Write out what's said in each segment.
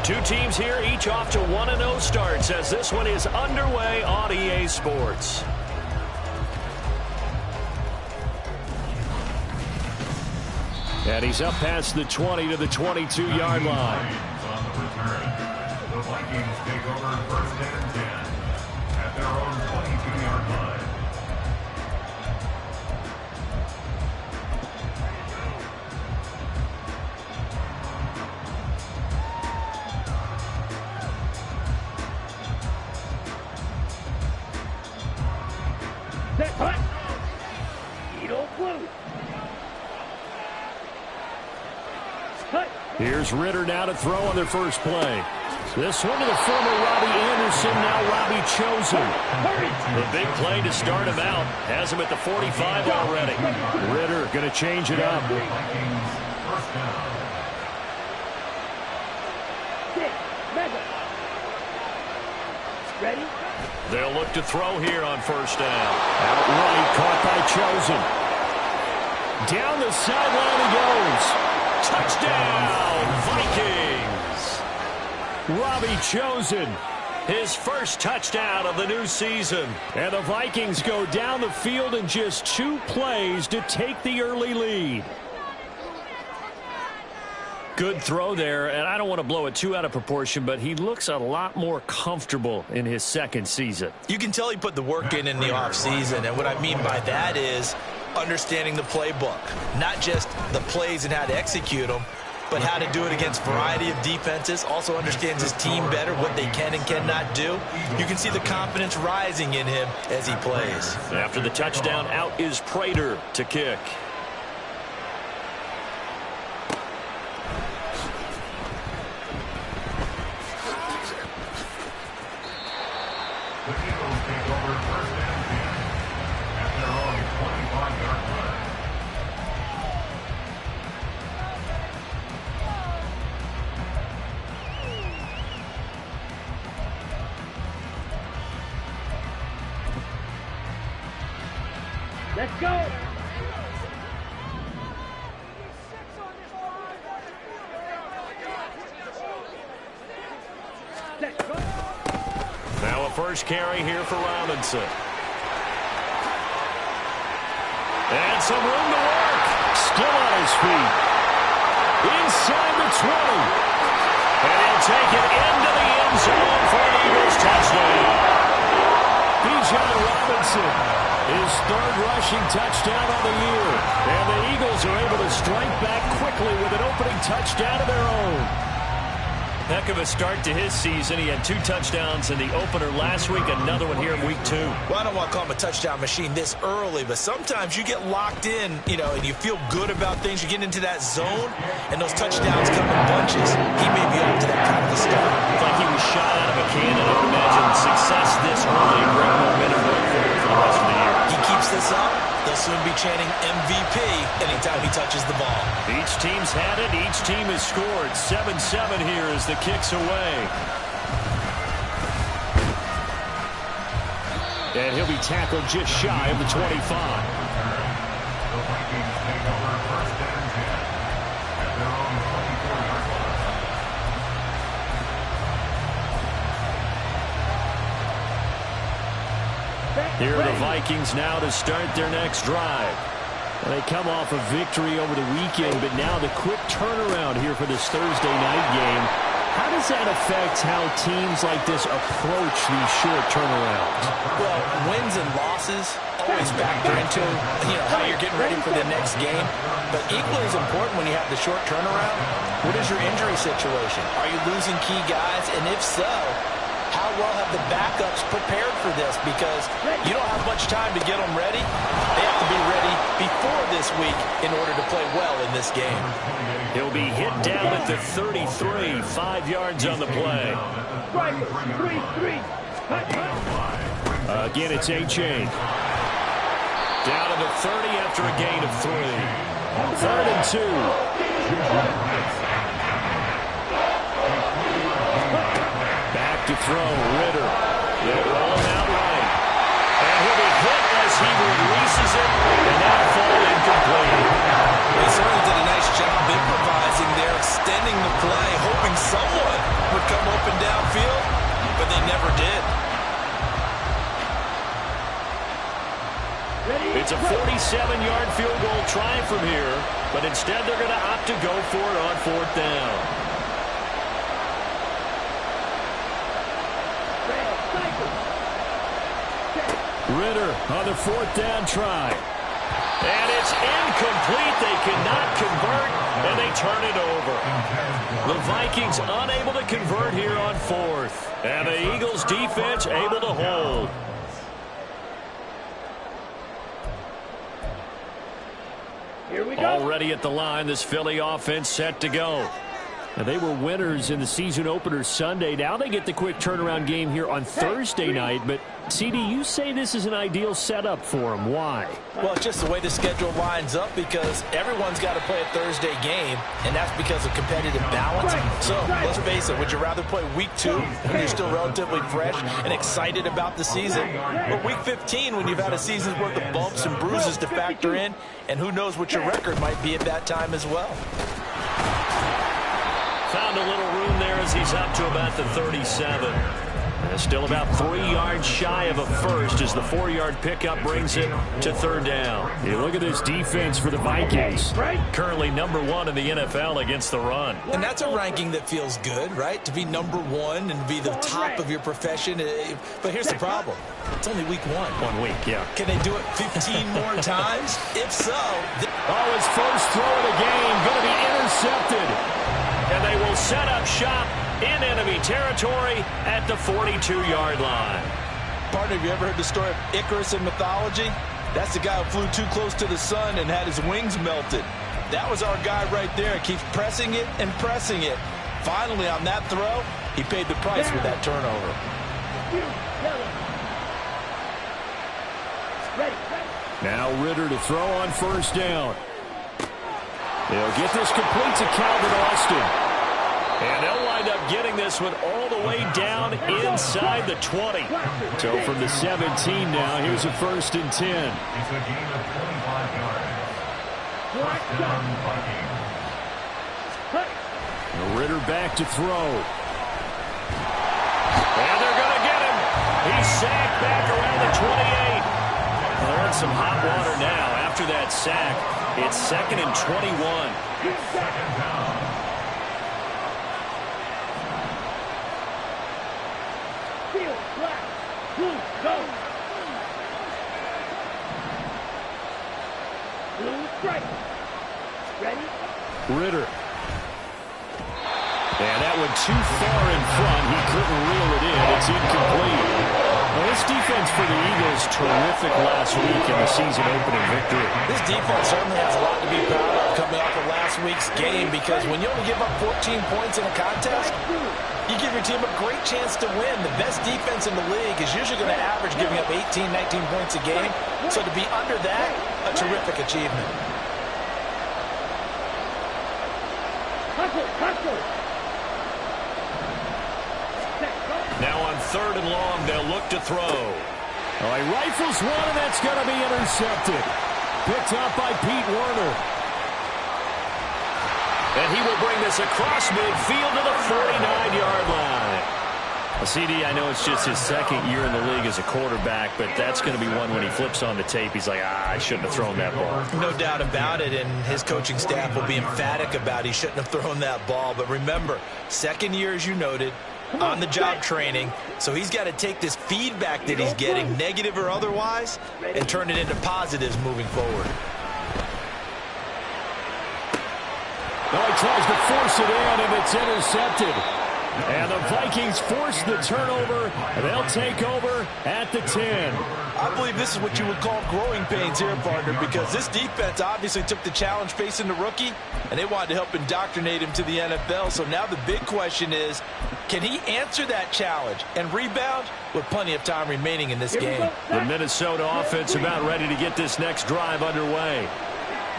Two teams here, each off to 1-0 starts as this one is underway on EA Sports. And he's up past the 20 to the 22-yard line. The Vikings take over first and 10 at their own 22-yard line. Here's Ritter now to throw on their first play. This one to the former Robbie Anderson, now Robbie Chosen. The big play to start him out. Has him at the 45 already. Ritter going to change it up. Ready? They'll look to throw here on first down. Outright caught by Chosen. Down the sideline he goes. Touchdown, Vikings! Robbie Chosen, his first touchdown of the new season. And the Vikings go down the field in just 2 plays to take the early lead. Good throw there, and I don't want to blow it too out of proportion, but he looks a lot more comfortable in his second season. You can tell he put the work in the offseason, and what I mean by that is understanding the playbook. Not just the plays and how to execute them, but how to do it against a variety of defenses. Also understands his team better, what they can and cannot do. You can see the confidence rising in him as he plays. After the touchdown, out is Prater to kick. The Eagles take over first and 10 at their own 25-yard line. Let's go. Let's go. Now a first carry here for Robinson. And some room to work. Still on his feet. Inside the 20. And he'll take it into the end zone for an Eagles touchdown. Bijan Robinson, his third rushing touchdown of the year. And the Eagles are able to strike back quickly with an opening touchdown of their own. Heck of a start to his season. He had 2 touchdowns in the opener last week, another one here in week 2. Well, I don't want to call him a touchdown machine this early, but sometimes you get locked in, and you feel good about things. You get into that zone, and those touchdowns come in bunches. He may be up to that kind of a start. It's like he was shot out of a cannon. I would imagine success this early, great momentum going forward for the rest of the year. He keeps this up, they'll soon be chanting MVP anytime he touches the ball. Each team's had it. Each team has scored. 7-7 here as the kick's away. And he'll be tackled just shy of the 25. The Vikings take over first and 10 at their own 24-yard line. Here are the Vikings now to start their next drive. They come off a victory over the weekend, but now the quick turnaround here for this Thursday night game. How does that affect how teams like this approach these short turnarounds? Well, wins and losses always factor into how you're getting ready for the next game. But equally as important when you have the short turnaround, what is your injury situation? Are you losing key guys? And if so, how well have the backups prepared for this? Because you don't have much time to get them ready. They have to be ready before this week in order to play well in this game. He'll be hit down at the 33, 5 yards on the play. Again, it's A-Chain. Down to the 30 after a gain of 3. 3rd and 2. Back to throw, Ritter. They'll roll him out right. And he'll be hit as he releases it, and that fall incomplete. They certainly did a nice job improvising there, extending the play, hoping someone would It's a 47-yard field goal try from here, but instead they're going to opt to go for it on 4th down. Ritter on the 4th down try. And it's incomplete. They cannot convert, and they turn it over. The Vikings unable to convert here on 4th. And the Eagles defense able to hold. Here we go. Already at the line, this Philly offense set to go. Now, they were winners in the season opener Sunday. Now they get the quick turnaround game here on Thursday night. But, CD, you say this is an ideal setup for them. Why? Well, it's just the way the schedule lines up because everyone's got to play a Thursday game, and that's because of competitive balance. So, let's face it, would you rather play week 2 when you're still relatively fresh and excited about the season, or week 15 when you've had a season's worth of bumps and bruises to factor in, and who knows what your record might be at that time as well? Found a little room there as he's up to about the 37. And still about 3 yards shy of a first as the 4-yard pickup brings it to 3rd down. Hey, look at this defense for the Vikings. Currently number 1 in the NFL against the run. And that's a ranking that feels good, right? To be number 1 and be the top of your profession. But here's the problem. It's only week 1. 1 week, yeah. Can they do it 15 more times? If so. Oh, his first throw of the game going to be intercepted. And they will set up shop in enemy territory at the 42-yard line. Partner, have you ever heard the story of Icarus in mythology? That's the guy who flew too close to the sun and had his wings melted. That was our guy right there. Keeps pressing it and pressing it. Finally, on that throw, he paid the price with that turnover. Now Ritter to throw on 1st down. They'll get this complete to Calvin Austin. And they'll wind up getting this one all the way down inside the 20. So from the 17 now, here's a 1st and 10. It's a gain of 25 yards. First down, Vikings. Ritter back to throw. And they're going to get him. He's sacked back around the 28. They're in some hot water now. After that sack, it's 2nd and 21. Second down. Field, black, blue, go. Blue, strike. Ready? Ritter. And that one too far in front. He couldn't reel it in. It's incomplete. Well, this defense for the Eagles, terrific last week in the season opening victory. This defense certainly has a lot to be proud of coming off of last week's game because when you only give up 14 points in a contest, you give your team a great chance to win. The best defense in the league is usually going to average giving up 18, 19 points a game. So to be under that, a terrific achievement. Hustle. Now on 3rd and long, they'll look to throw. Oh, he rifles one, and that's going to be intercepted. Picked up by Pete Werner. And he will bring this across midfield to the 49-yard line. Well, CD, I know it's just his 2nd year in the league as a quarterback, but that's going to be one when he flips on the tape. He's like, I shouldn't have thrown that ball. No doubt about it, and his coaching staff will be emphatic about he shouldn't have thrown that ball. But remember, 2nd year, as you noted, on-the-job training, so he's got to take this feedback that he's getting, negative or otherwise, and turn it into positives moving forward. Now he tries to force it in, and it's intercepted. And the Vikings force the turnover. They'll take over at the 10. I believe this is what you would call growing pains here, partner, because this defense obviously took the challenge facing the rookie, and they wanted to help indoctrinate him to the NFL. So now the big question is, can he answer that challenge and rebound with plenty of time remaining in this game? The Minnesota offense about ready to get this next drive underway.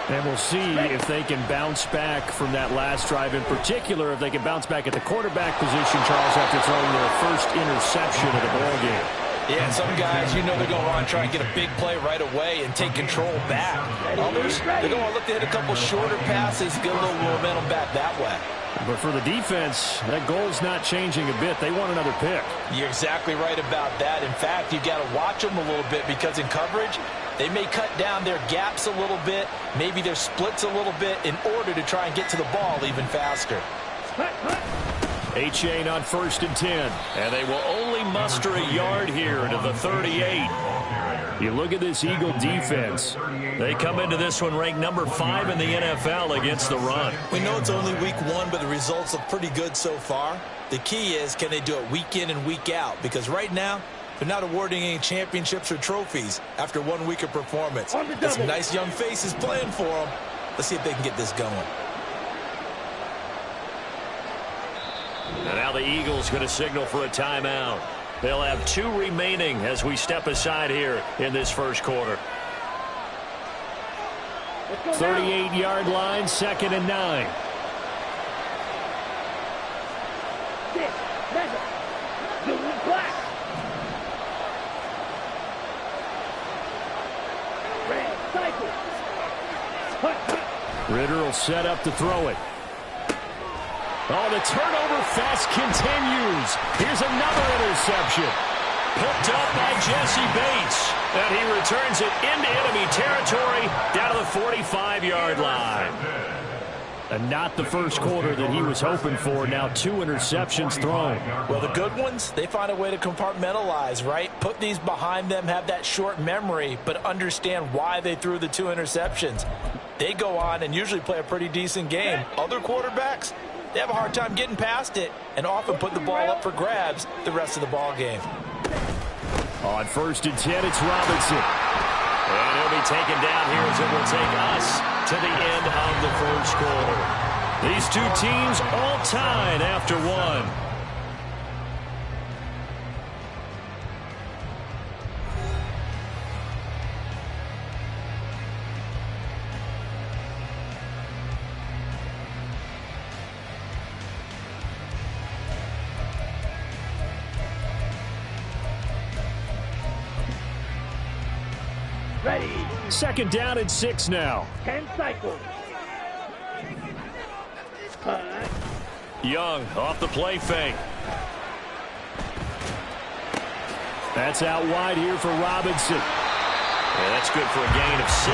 And we'll see if they can bounce back from that last drive. In particular, if they can bounce back at the quarterback position, Charles, after throwing their first interception of the ballgame. Yeah, some guys, you know they're going to want to try and get a big play right away and take control back. Others, they're going to look to hit a couple shorter passes, get a little momentum back that way. But for the defense, that goal's not changing a bit. They want another pick. You're exactly right about that. In fact, you've got to watch them a little bit because in coverage, They may cut down their gaps a little bit, maybe their splits a little bit in order to try and get to the ball even faster. A-Chain on 1st and 10. And they will only muster a yard here to the 38. You look at this Eagle defense. They come into this one ranked number 5 in the NFL against the run. We know it's only week 1, but the results look pretty good so far. The key is, can they do it week in and week out? Because right now, they're not awarding any championships or trophies after 1 week of performance. Got some nice young faces playing for them. Let's see if they can get this going. And now the Eagles going to signal for a timeout. They'll have 2 remaining as we step aside here in this first quarter. 38-yard line, 2nd and 9. 6, 7, blue and black. Red cycle. Ritter will set up to throw it. Oh, the turnover fast continues. Here's another interception. Picked up by Jesse Bates. And he returns it into enemy territory down to the 45-yard line. And not the first quarter that he was hoping for. Now 2 interceptions thrown. Well, the good ones, they find a way to compartmentalize, right? Put these behind them, have that short memory, but understand why they threw the 2 interceptions. They go on and usually play a pretty decent game. Other quarterbacks, they have a hard time getting past it and often put the ball up for grabs the rest of the ball game. On 1st and 10, it's Robinson. And he'll be taken down here as it will take us to the end of the first quarter. These 2 teams all tied after 1. Ready. 2nd down and 6 now. 10 cycles. Young off the play fake. That's out wide here for Robinson. Yeah, that's good for a gain of 6.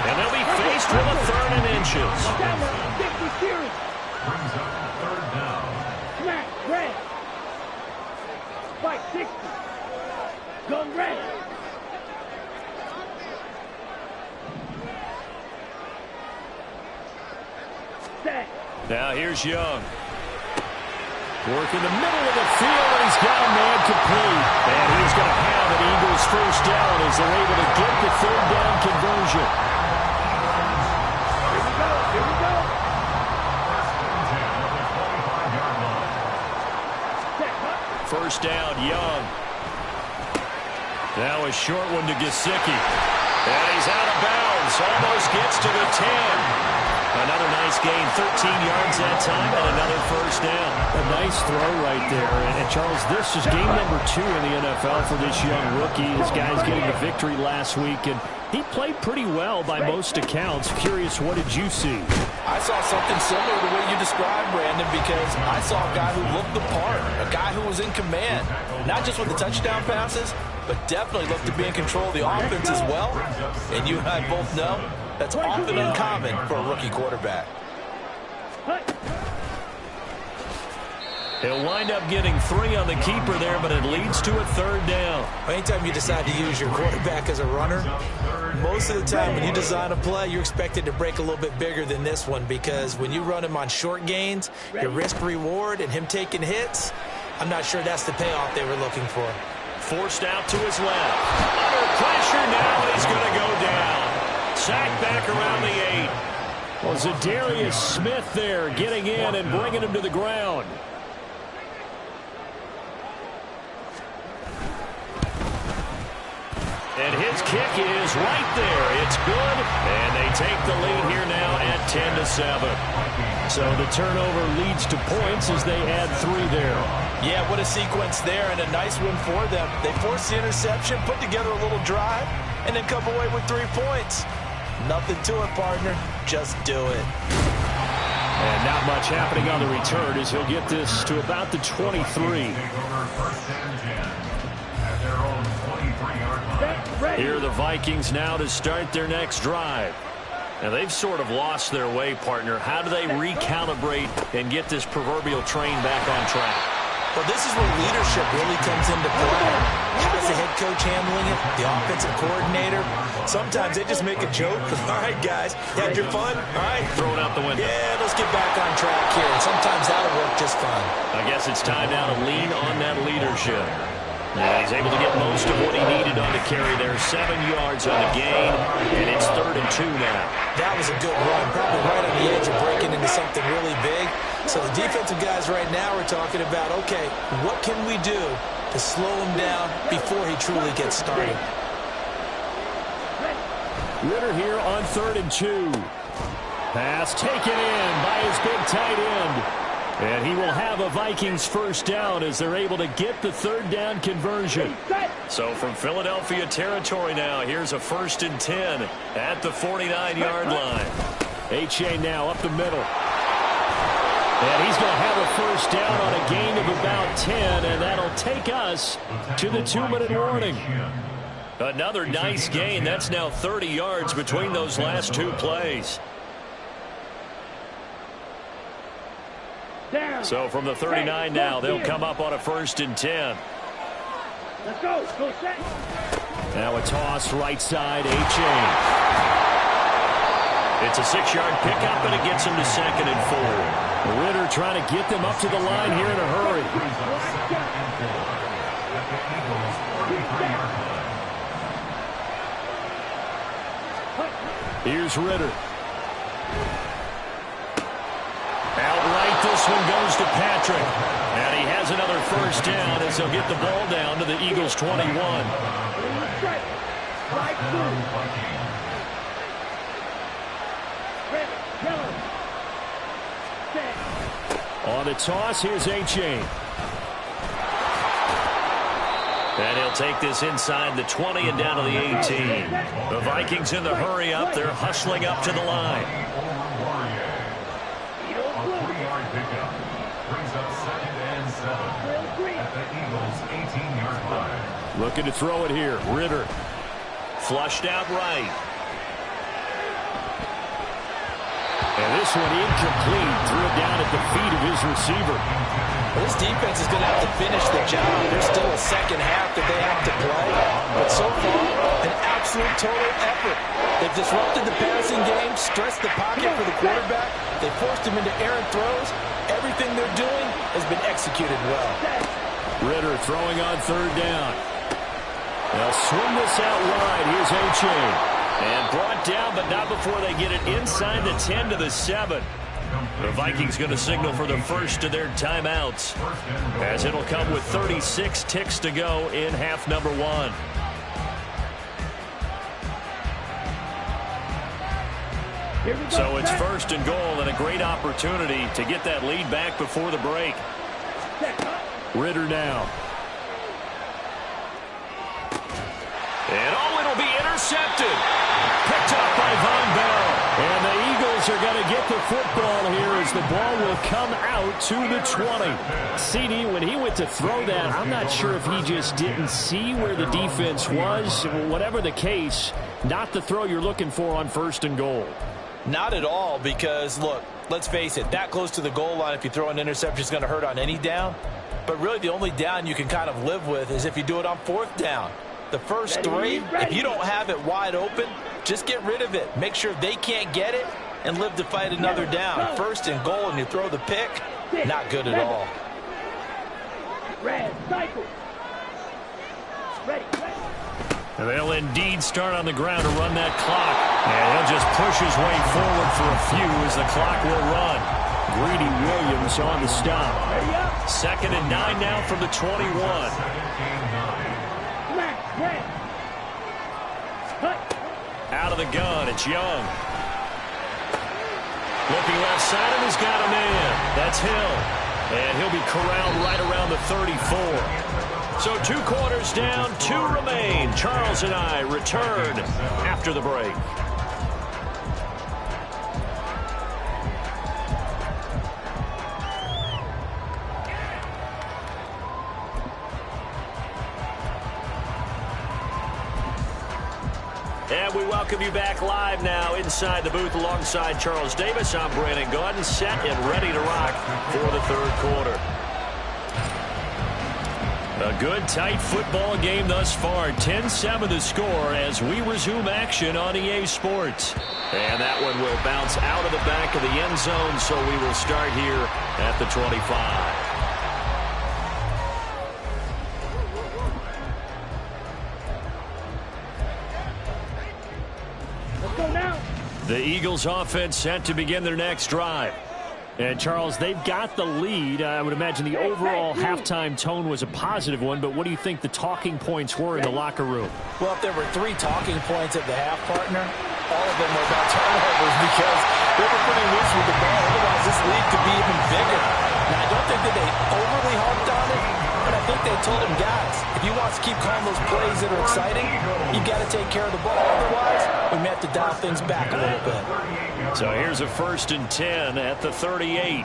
And they'll be faced with a 3rd and inches. Brings up 3rd down. Smack, red. Spike 60. Gun red. Now here's Young. Work in the middle of the field, and he's got a man complete. And he's going to have an Eagles first down as they're able to get the 3rd down conversion. Here we go, here we go. First down, Young. Now a short one to Gesicki. And he's out of bounds. Almost gets to the 10. Another nice gain, 13 yards that time, and another first down. A nice throw right there. And Charles, this is game number 2 in the NFL for this young rookie. His guys getting the victory last week, and he played pretty well by most accounts. Curious, what did you see? I saw something similar to what you described, Brandon, because I saw a guy who looked the part, a guy who was in command, not just with the touchdown passes, but definitely looked to be in control of the offense as well. And you and I both know that's often uncommon for a rookie quarterback. He'll wind up getting 3 on the keeper there, but it leads to a 3rd down. Anytime you decide to use your quarterback as a runner, most of the time when you design a play, you're expected to break a little bit bigger than this one, because when you run him on short gains, your risk-reward and him taking hits, I'm not sure that's the payoff they were looking for. Forced out to his left. Under pressure now, and he's going to go down. Sacked back around the 8. Well, Zadarius Smith there getting in and bringing him to the ground. And his kick is right there. It's good. And they take the lead here now at 10-7. So the turnover leads to points as they add 3 there. Yeah, what a sequence there, and a nice win for them. They forced the interception, put together a little drive, and then come away with 3 points. Nothing to it, partner. Just do it. And not much happening on the return as he'll get this to about the 23. Take over 1st and 10 at their own 23-yard line. Here are the Vikings now to start their next drive. Now, they've sort of lost their way, partner. How do they recalibrate and get this proverbial train back on track? Well, this is where leadership really comes into play. How's the head coach handling it? The offensive coordinator? Sometimes they just make a joke. All right, guys, you had your fun? All right. Throw it out the window. Yeah, let's get back on track here. And sometimes that'll work just fine. I guess it's time now to lean on that leadership. Now he's able to get most of what he needed on the carry there. 7 yards on the gain, and it's 3rd and 2 now. That was a good run, probably right on the edge of breaking into something really big. So the defensive guys right now are talking about, okay, what can we do to slow him down before he truly gets started? Ritter here on 3rd and 2. Pass taken in by his big tight end. And he will have a Vikings first down as they're able to get the 3rd down conversion. So from Philadelphia territory now, here's a 1st and 10 at the 49-yard line. H.A. now up the middle. And he's going to have a first down on a gain of about 10, and that'll take us to the 2-minute warning. Another nice gain. That's now 30 yards between those last 2 plays. So from the 39 now, they'll come up on a 1st and 10. Let's go. Go set. Now a toss right side, H.A. It's a 6-yard pickup, and it gets him to 2nd and 4. Ritter trying to get them up to the line here in a hurry. Here's Ritter. Outright, this one goes to Patrick. And he has another first down as they'll get the ball down to the Eagles' 21. On the toss, here's H.A. And he'll take this inside the 20 and down to the 18. The Vikings in the hurry up. They're hustling up to the line. Looking to throw it here. Ritter. Flushed out right. And this one incomplete. Threw it down at the feet of his receiver. This defense is going to have to finish the job. There's still a second half that they have to play. But so far, an absolute total effort. They've disrupted the passing game, stressed the pocket for the quarterback. They forced him into errant throws. Everything they're doing has been executed well. Ritter throwing on 3rd down. They'll swing this out wide. Here's H.A. And brought down, but not before they get it inside the 10 to the 7. The Vikings going to signal for the first of their timeouts, as it'll come with 36 ticks to go in half number 1. So it's 1st and goal, and a great opportunity to get that lead back before the break. Ritter now. And it'll be intercepted. Picked up by Von Bell. And the Eagles are going to get the football here as the ball will come out to the 20. CD, when he went to throw that, I'm not sure if he just didn't see where the defense was. Whatever the case, not the throw you're looking for on 1st and goal. Not at all, because, look, let's face it, that close to the goal line, if you throw an interception, is going to hurt on any down. But really the only down you can kind of live with is if you do it on 4th down. The first 3, if you don't have it wide open, just get rid of it. Make sure they can't get it and live to fight another down. 1st and goal and you throw the pick, not good at all. Red, cycle. Ready. And they'll indeed start on the ground to run that clock. And he'll just push his way forward for a few as the clock will run. Greedy Williams on the stop. 2nd and 9 now from the 21. Out of the gun, it's Young. Looking left side, and he's got a man. That's Hill. And he'll be corralled right around the 34. So 2 quarters down, 2 remain. Charles and I return after the break. And we welcome you back live now inside the booth alongside Charles Davis. I'm Brandon Gaudin, set and ready to rock for the third quarter. A good, tight football game thus far. 10-7 the score as we resume action on EA Sports. And that one will bounce out of the back of the end zone, so we will start here at the 25. The Eagles offense set to begin their next drive. And, Charles, they've got the lead. I would imagine the overall halftime tone was a positive one, but what do you think the talking points were in the locker room? Well, if there were 3 talking points at the half, partner, all of them were about turnovers because they were pretty loose with the ball. Otherwise, this league could be even bigger. Now, I don't think that they overly harped on it, but I think they told them, guys, if you want to keep calling those plays that are exciting, you've got to take care of the ball. Otherwise, we may have to dial things back a little bit. So here's a 1st and 10 at the 38.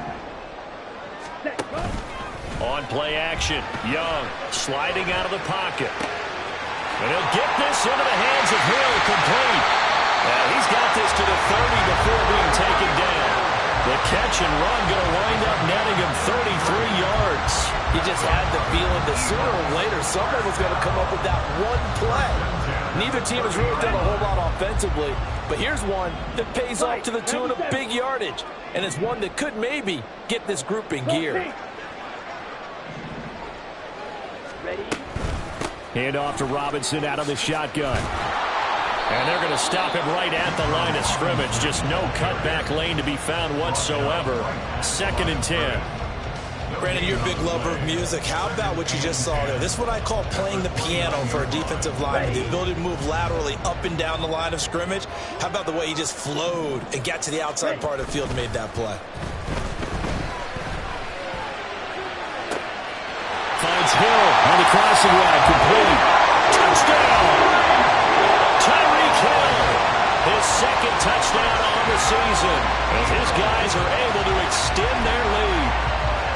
On play action, Young sliding out of the pocket. And he'll get this into the hands of Hill, complete. He's got this to the 30 before being taken down. The catch and run going to wind up netting him 33 yards. You just had the feeling that sooner or later someone was going to come up with that one play. Neither team has really done a whole lot offensively, but here's one that pays off to the tune of big yardage, and it's one that could maybe get this group in gear. Hand off to Robinson out of the shotgun. And they're going to stop him right at the line of scrimmage. Just no cutback lane to be found whatsoever. 2nd and 10. Brandon, you're a big lover of music. How about what you just saw there? This is what I call playing the piano for a defensive lineman. The ability to move laterally up and down the line of scrimmage. How about the way he just flowed and got to the outside part of the field and made that play? Finds Hill on the crossing route, complete. Touchdown! Tyreek Hill, his 2nd touchdown on the season, as his guys are able to extend their lead.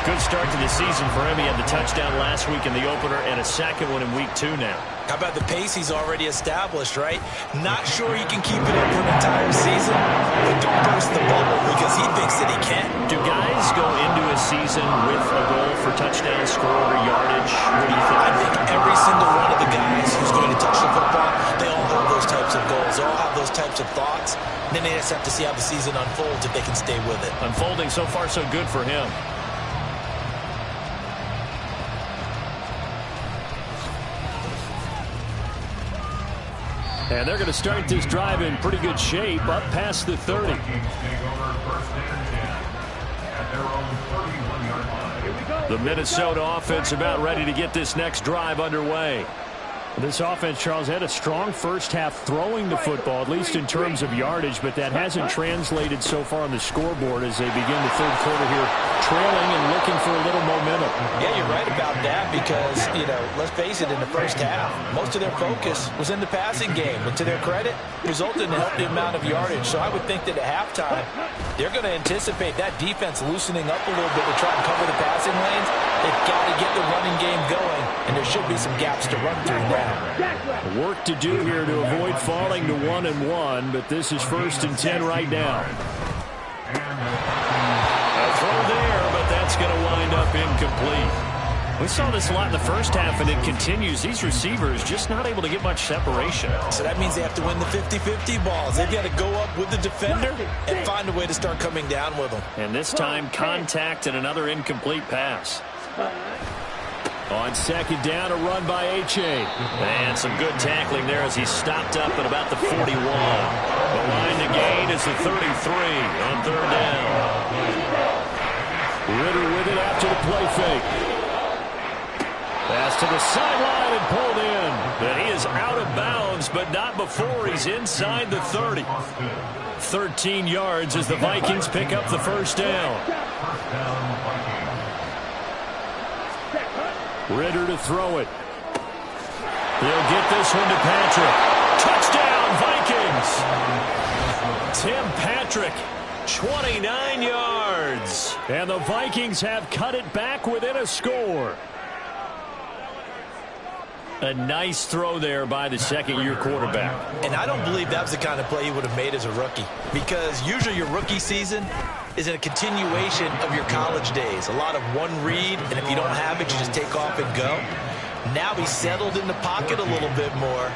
Good start to the season for him. He had the touchdown last week in the opener and a 2nd one in week 2 now. How about the pace he's already established, right? Not sure he can keep it up for an entire season, but don't burst the bubble because he thinks that he can. Do guys go into a season with a goal for touchdown score or yardage? What do you think? I think every single one of the guys who's going to touch the football, they all have those types of goals. They all have those types of thoughts. And then they just have to see how the season unfolds if they can stay with it. Unfolding so far so good for him. And they're going to start this drive in pretty good shape, up past the 30. The Minnesota offense about ready to get this next drive underway. This offense, Charles, had a strong first half throwing the football, at least in terms of yardage, but that hasn't translated so far on the scoreboard as they begin the third quarter here, trailing and looking for a little momentum. Yeah, you're right about that because, let's face it, in the first half, most of their focus was in the passing game. And to their credit, resulted in a healthy amount of yardage. So I would think that at halftime, they're going to anticipate that defense loosening up a little bit to try and cover the passing lanes. They've got to get the running game going, and there should be some gaps to run through now. Work to do here to avoid falling to 1-1, but this is 1st and 10 right now. A throw there, but that's going to wind up incomplete. We saw this a lot in the first half, and it continues. These receivers just not able to get much separation. So that means they have to win the 50-50 balls. They've got to go up with the defender and find a way to start coming down with them. And this time, contact and another incomplete pass. On 2nd down, a run by H.A. And some good tackling there as he stopped up at about the 41. The line to gain is the 33 on 3rd down. Ritter with it after the play fake. Pass to the sideline and pulled in. And he is out of bounds, but not before he's inside the 30. 13 yards as the Vikings pick up the 1st down. Ritter to throw it. He'll get this one to Patrick. Touchdown, Vikings! Tim Patrick, 29 yards. And the Vikings have cut it back within a score. A nice throw there by the second-year quarterback. And I don't believe that was the kind of play he would have made as a rookie, because usually your rookie season is a continuation of your college days. A lot of one read, and if you don't have it, you just take off and go. Now he's settled in the pocket a little bit more,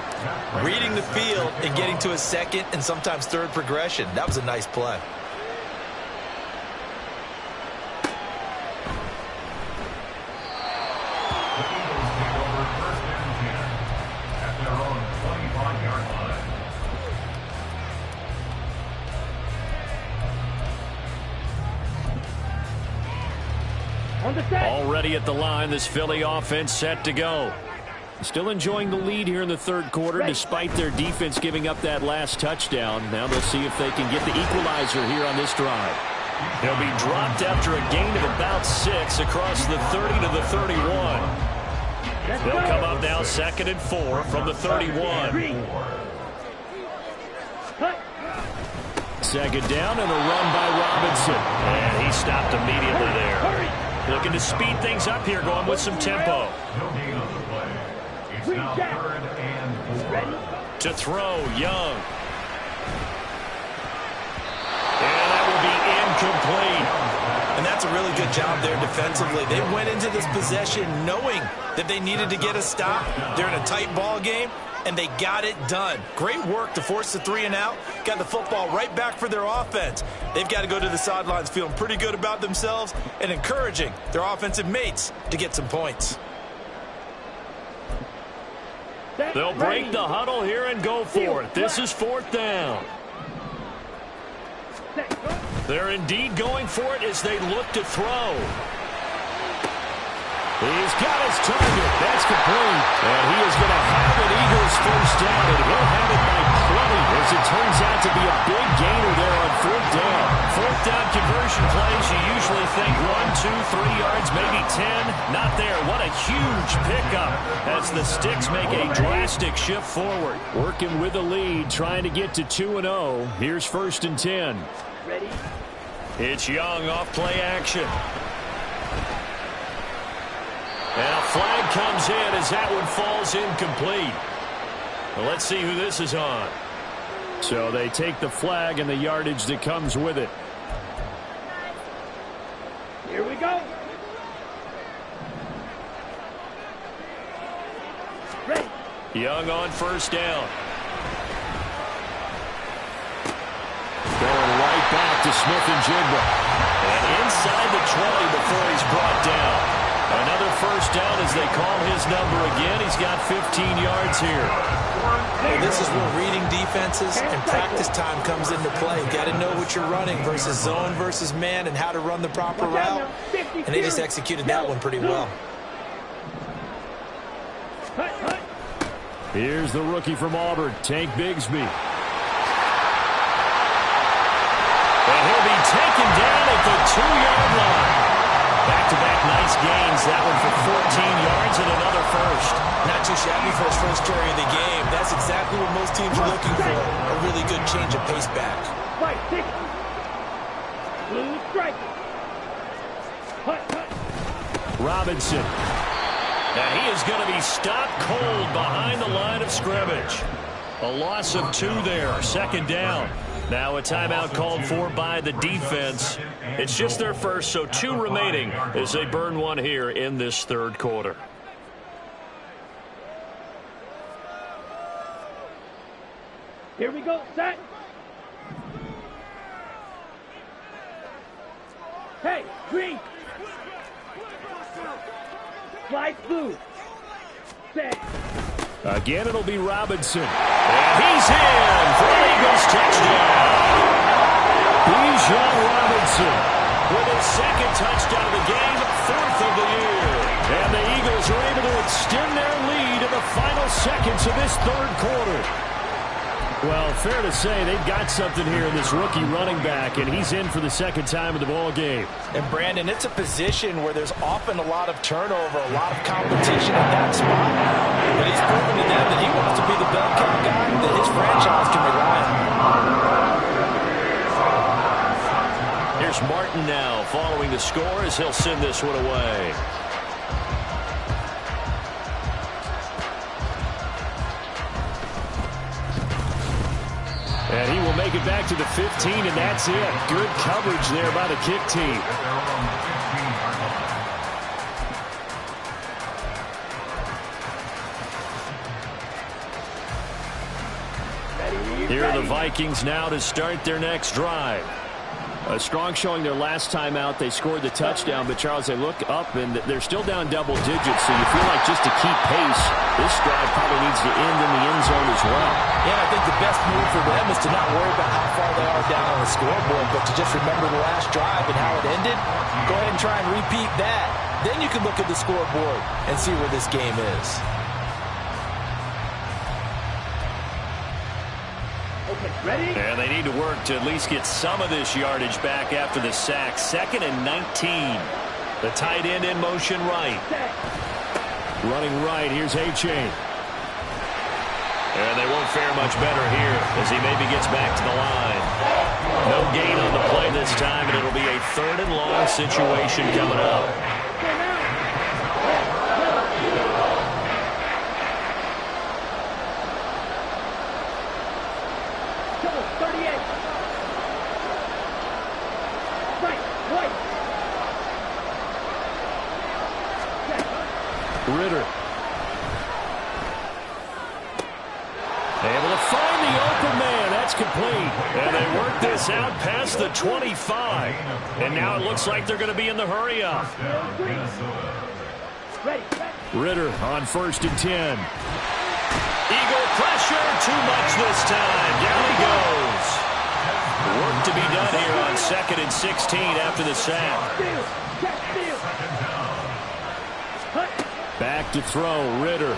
reading the field and getting to his second and sometimes third progression. That was a nice play. Already at the line, this Philly offense set to go. Still enjoying the lead here in the third quarter, despite their defense giving up that last touchdown. Now they'll see if they can get the equalizer here on this drive. They'll be dropped after a gain of about 6 across the 30 to the 31. They'll come up now 2nd and 4 from the 31. Second down and a run by Robinson. And he stopped immediately there. Looking to speed things up here, going with some tempo. To throw, Young. And that will be incomplete. And that's a really good job there defensively. They went into this possession knowing that they needed to get a stop. They're in a tight ball game, and they got it done. Great work to force the 3 and out. Got the football right back for their offense. They've got to go to the sidelines feeling pretty good about themselves and encouraging their offensive mates to get some points. They'll break the huddle here and go for it. This is 4th down. They're indeed going for it as they look to throw. He's got his target. That's complete. And he is going to have an Eagles first down, and he'll have it by 20 as it turns out to be a big gainer there on 4th down. 4th down conversion plays, you usually think 1, 2, 3 yards, maybe 10. Not there. What a huge pickup as the Sticks make a drastic shift forward. Working with the lead, trying to get to 2-0. Here's 1st and 10. Ready? It's Young off play action. And a flag comes in as that one falls incomplete. Well, let's see who this is on. So they take the flag and the yardage that comes with it. Here we go. Ready. Young on 1st down. Going right back to Smith-Njigba. And inside the 20 before he's brought down. Another 1st down as they call his number again. He's got 15 yards here. Well, this is where reading defenses and practice time comes into play. You got to know what you're running versus zone versus man and how to run the proper route. And they just executed that one pretty well. Here's the rookie from Auburn, Tank Bigsby. And he'll be taken down at the 2-yard line. Back-to-back nice gains. That one for 14 yards and another first. Not too shabby for his first carry of the game. That's exactly what most teams are looking for. A really good change of pace back. Fight, 6. Blue striking. Robinson. Now he is going to be stopped cold behind the line of scrimmage. A loss of 2 there. 2nd down. Now a timeout called for by the defense. It's just their first, so 2 remaining as they burn one here in this 3rd quarter. Here we go. Set. Hey, green. Fly blue. Set. Again, it'll be Robinson. And he's in for an Eagles touchdown. Bijan Robinson with his 2nd touchdown of the game, 4th of the year. And the Eagles are able to extend their lead in the final seconds of this 3rd quarter. Well, fair to say they've got something here in this rookie running back, and he's in for the 2nd time of the ball game. And, Brandon, it's a position where there's often a lot of turnover, a lot of competition at that spot. But he's proven to them that he wants to be the bell cow guy that his franchise can rely on. Here's Martin now following the score as he'll send this one away. And he will make it back to the 15, and that's it. Good coverage there by the kick team. Here are the Vikings now to start their next drive. A strong showing their last time out. They scored the touchdown, but, Charles, they look up, and they're still down double digits, so you feel like just to keep pace, this drive probably needs to end in the end zone as well. Yeah, I think the best move for them is to not worry about how far they are down on the scoreboard, but to just remember the last drive and how it ended. Go ahead and try and repeat that. Then you can look at the scoreboard and see where this game is. Ready? And they need to work to at least get some of this yardage back after the sack. 2nd and 19. The tight end in motion right. Running right, here's A-Chain. And they won't fare much better here as he maybe gets back to the line. No gain on the play this time, and it'll be a 3rd and long situation coming up. Ritter. Able to find the open man. That's complete. And they work this out past the 25. And now it looks like they're going to be in the hurry up. Ritter on 1st and 10. Eagle pressure. Too much this time. Down he goes. Work to be done here on 2nd and 16 after the sack. Back to throw, Ritter.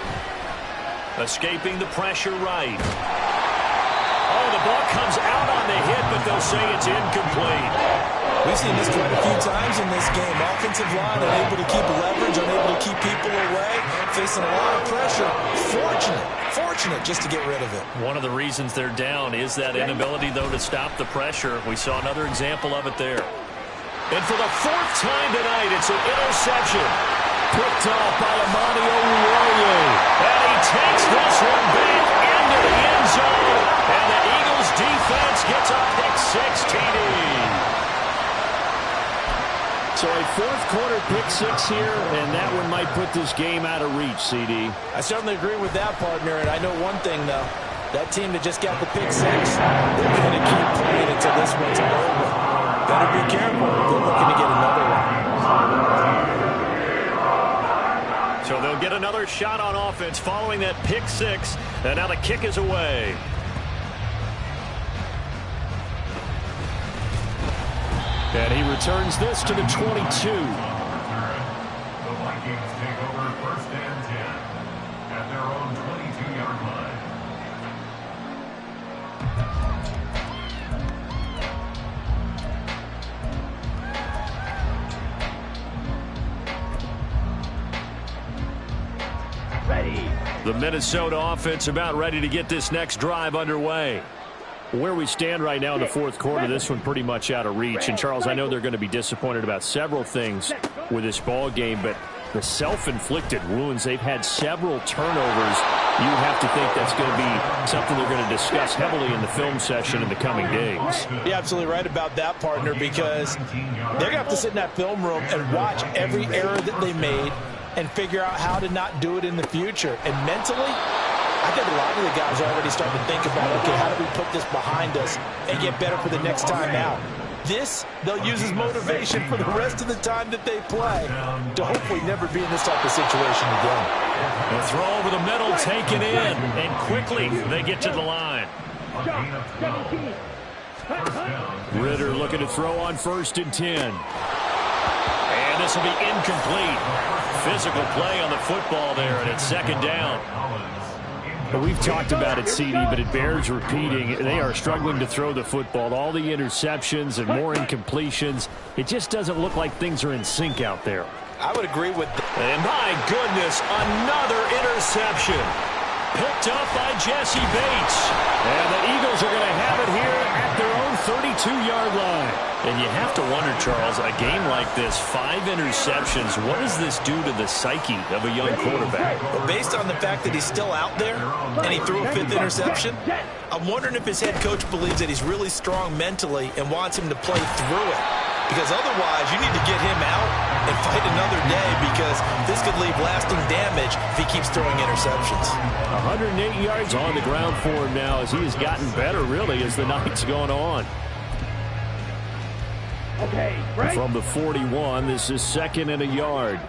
Escaping the pressure right. Oh, the ball comes out on the hit, but they'll say it's incomplete. We've seen this quite a few times in this game. Offensive line unable to keep leverage, unable to keep people away, facing a lot of pressure. Fortunate just to get rid of it. One of the reasons they're down is that inability, though, to stop the pressure. We saw another example of it there. And for the 4th time tonight, it's an interception. Picked off by Amani Oruwariye. And he takes this one back into the end zone. And the Eagles defense gets a pick-6 TD. So a 4th quarter pick-6 here, and that one might put this game out of reach, CD. I certainly agree with that, partner. And I know one thing, though. That team that just got the pick-6, they're going to keep playing until this one's over. Better be careful. They're looking to get another one. So they'll get another shot on offense following that pick-6, and now the kick is away. And he returns this to the 22. The Vikings take over 1st and 10 at their own 22-yard line. The Minnesota offense about ready to get this next drive underway. Where we stand right now in the 4th quarter, this one pretty much out of reach. And, Charles, I know they're going to be disappointed about several things with this ball game, but the self-inflicted wounds, they've had several turnovers. You have to think that's going to be something they're going to discuss heavily in the film session in the coming days. You're absolutely right about that, partner, because they're going to have to sit in that film room and watch every error that they made and figure out how to not do it in the future. And mentally, I think a lot of the guys are already starting to think about, okay, how do we put this behind us and get better for the next time out? This, they'll use as motivation for the rest of the time that they play to hopefully never be in this type of situation again. The throw over the middle, taken in, and quickly they get to the line. Ritter looking to throw on 1st and 10. And this will be incomplete. Physical play on the football there, and it's 2nd down. We've talked about it, CD, but it bears repeating. They are struggling to throw the football. All the interceptions and more incompletions. It just doesn't look like things are in sync out there. I would agree with that. And my goodness, another interception. Picked up by Jesse Bates. And the Eagles are going to have it here at their own 32. 2-yard line. And you have to wonder, Charles, a game like this, 5 interceptions, what does this do to the psyche of a young quarterback? Well, based on the fact that he's still out there and he threw a 5th interception, I'm wondering if his head coach believes that he's really strong mentally and wants him to play through it. Because otherwise, you need to get him out and fight another day, because this could leave lasting damage if he keeps throwing interceptions. 108 yards on the ground for him now as he has gotten better, really, as the night's gone on. Okay, right. From the 41, this is 2nd and a yard.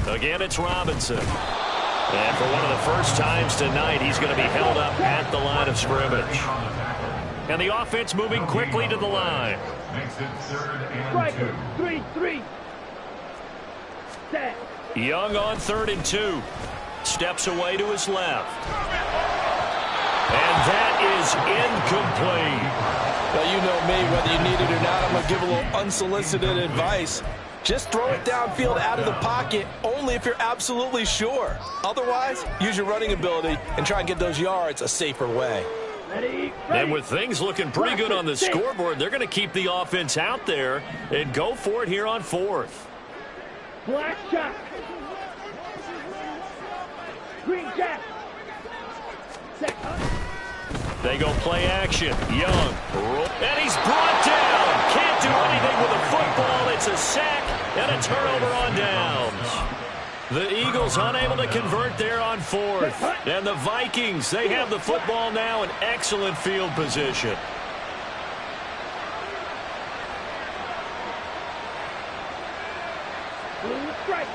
Again, it's Robinson. And for one of the first times tonight, he's going to be held up at the line of scrimmage. And the offense moving quickly to the line. Makes it 3rd and Striker, 2. 3-3. Set. Young on 3rd and 2. Steps away to his left. And that is incomplete. Well, you know me, whether you need it or not, I'm going to give a little unsolicited advice. Just throw it downfield out of the pocket, only if you're absolutely sure. Otherwise, use your running ability and try and get those yards a safer way. Ready, And with things looking pretty good on the scoreboard, they're going to keep the offense out there and go for it here on 4th. Black shot. Green jack. Set. They go play action. Young. And he's brought down. Can't do anything with a football. It's a sack and a turnover on downs. The Eagles unable to convert there on 4th. And the Vikings, they have the football now in excellent field position. Blue strike.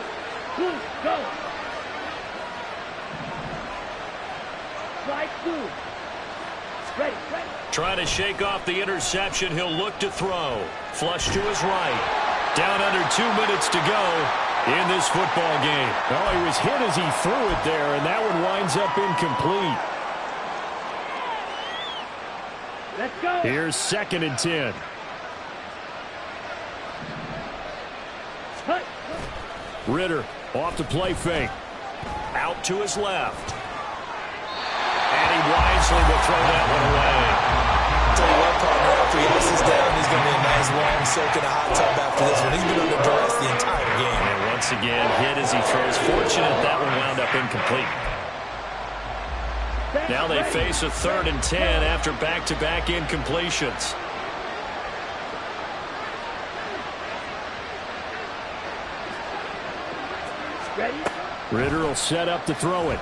Blue, go. Slide through. Ready, ready. Trying to shake off the interception. He'll look to throw. Flush to his right. Down under 2 minutes to go in this football game. Oh, he was hit as he threw it there, and that one winds up incomplete. Let's go. Here's 2nd and 10. Hut. Ritter off to play fake. Out to his left. And he wisely will throw that one away. Tell you what, partner, after he ices down, he's going to be a nice long soak in a hot tub after this one. He's been under duress the entire game. And once again, hit as he throws. Fortunate that one wound up incomplete. Now they face a 3rd and 10 after back-to-back incompletions. Ready. Ritter will set up to throw it.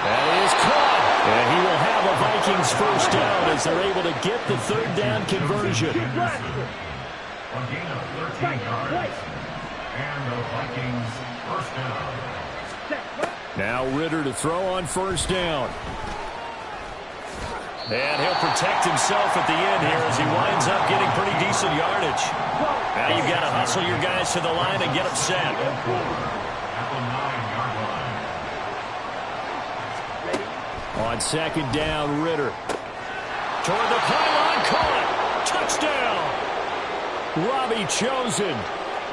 That is caught. And he will have a Vikings first down as they're able to get the 3rd down conversion. A gain of 13 yards. And the Vikings first down. Now Ritter to throw on 1st down. And he'll protect himself at the end here as he winds up getting pretty decent yardage. Now you've got to hustle your guys to the line and get them set. At the 9-yard line. On 2nd down, Ritter. Toward the pylon, caught. Touchdown. Robbie Chosen.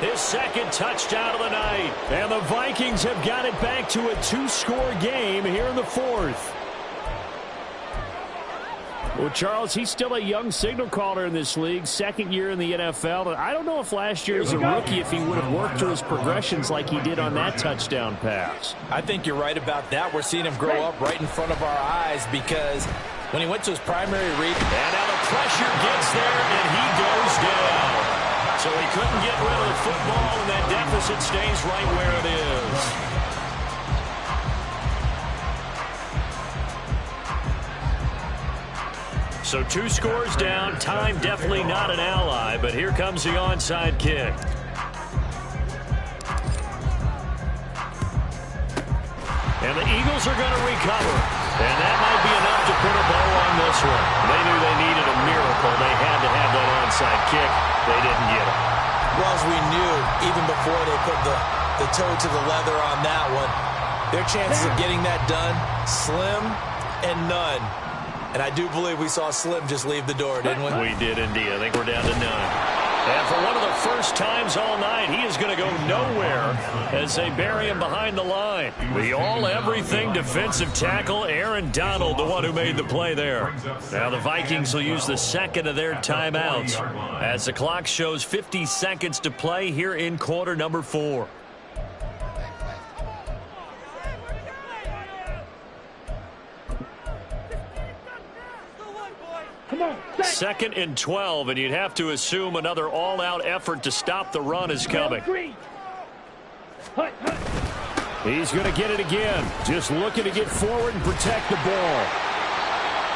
His 2nd touchdown of the night. And the Vikings have got it back to a 2-score game here in the 4th. Well, Charles, he's still a young signal caller in this league, 2nd year in the NFL. I don't know if last year as a rookie, if he would have worked through his progressions like he did on that touchdown pass. I think you're right about that. We're seeing him grow up right in front of our eyes, because when he went to his primary read. And now the pressure gets there, and he goes down. So he couldn't get rid of the football, and that deficit stays right where it is. So 2 scores down. Time definitely not an ally, but here comes the onside kick. And the Eagles are going to recover. And that might be enough to put a bow on this one. They knew they needed a miracle. They had to have that onside kick. They didn't get it. Well, as we knew, even before they put the toe to the leather on that one, their chances of getting that done, slim and none. And I do believe we saw Slim just leave the door, didn't we? We did indeed. I think we're down to none. And for one of the first times all night, he is going to go nowhere as they bury him behind the line. The all-everything defensive tackle, Aaron Donald, the one who made the play there. Now the Vikings will use the second of their timeouts as the clock shows 50 seconds to play here in quarter number 4. Second and 12, and you'd have to assume another all-out effort to stop the run is coming. He's going to get it again. Just looking to get forward and protect the ball.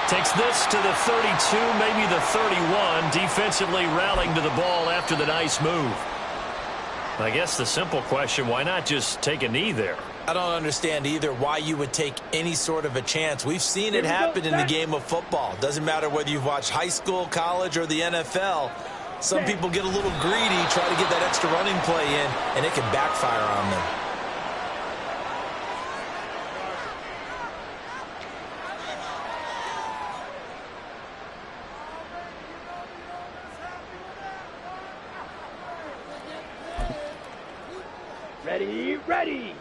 Takes this to the 32, maybe the 31, defensively rallying to the ball after the nice move. I guess the simple question, why not just take a knee there? I don't understand either why you would take any sort of a chance. We've seen it happen in the game of football. Doesn't matter whether you've watched high school, college, or the NFL. Some people get a little greedy, try to get that extra running play in, and it can backfire on them. Ready, ready.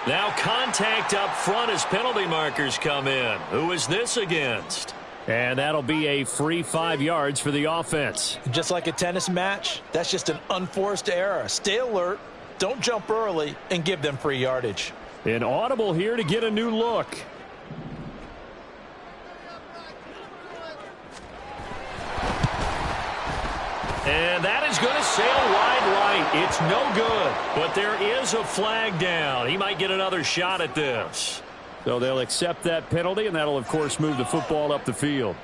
Now contact up front as penalty markers come in. Who is this against? And that'll be a free 5 yards for the offense. Just like a tennis match, that's just an unforced error. Stay alert, don't jump early, and give them free yardage. An audible here to get a new look. And that is going to sail wide right. It's no good, but there is a flag down. He might get another shot at this. So they'll accept that penalty, and that'll, of course, move the football up the field.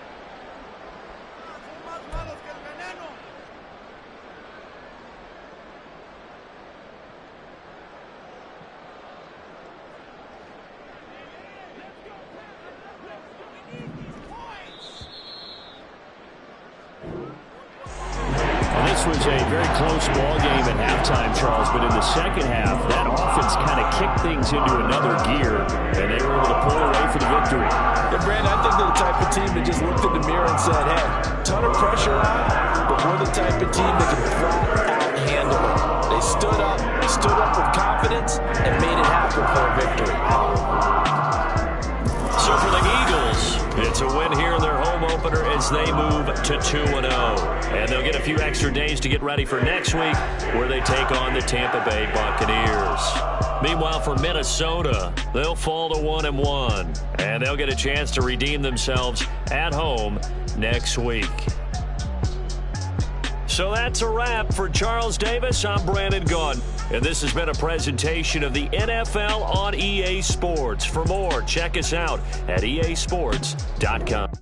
This was a very close ball game at halftime, Charles, but in the second half, that offense kind of kicked things into another gear, and they were able to pull away for the victory. Yeah, Brandon, I think they're the type of team that just looked in the mirror and said, hey, ton of pressure on, but we're the type of team that can flat out handle it. They stood up with confidence and made it happen for a victory. So for the Eagles, it's a win here in their home opener as they move to 2-0. And they'll get a few extra days to get ready for next week where they take on the Tampa Bay Buccaneers. Meanwhile, for Minnesota, they'll fall to 1-1. And they'll get a chance to redeem themselves at home next week. So that's a wrap for Charles Davis. I'm Brandon Gaudin. And this has been a presentation of the NFL on EA Sports. For more, check us out at easports.com.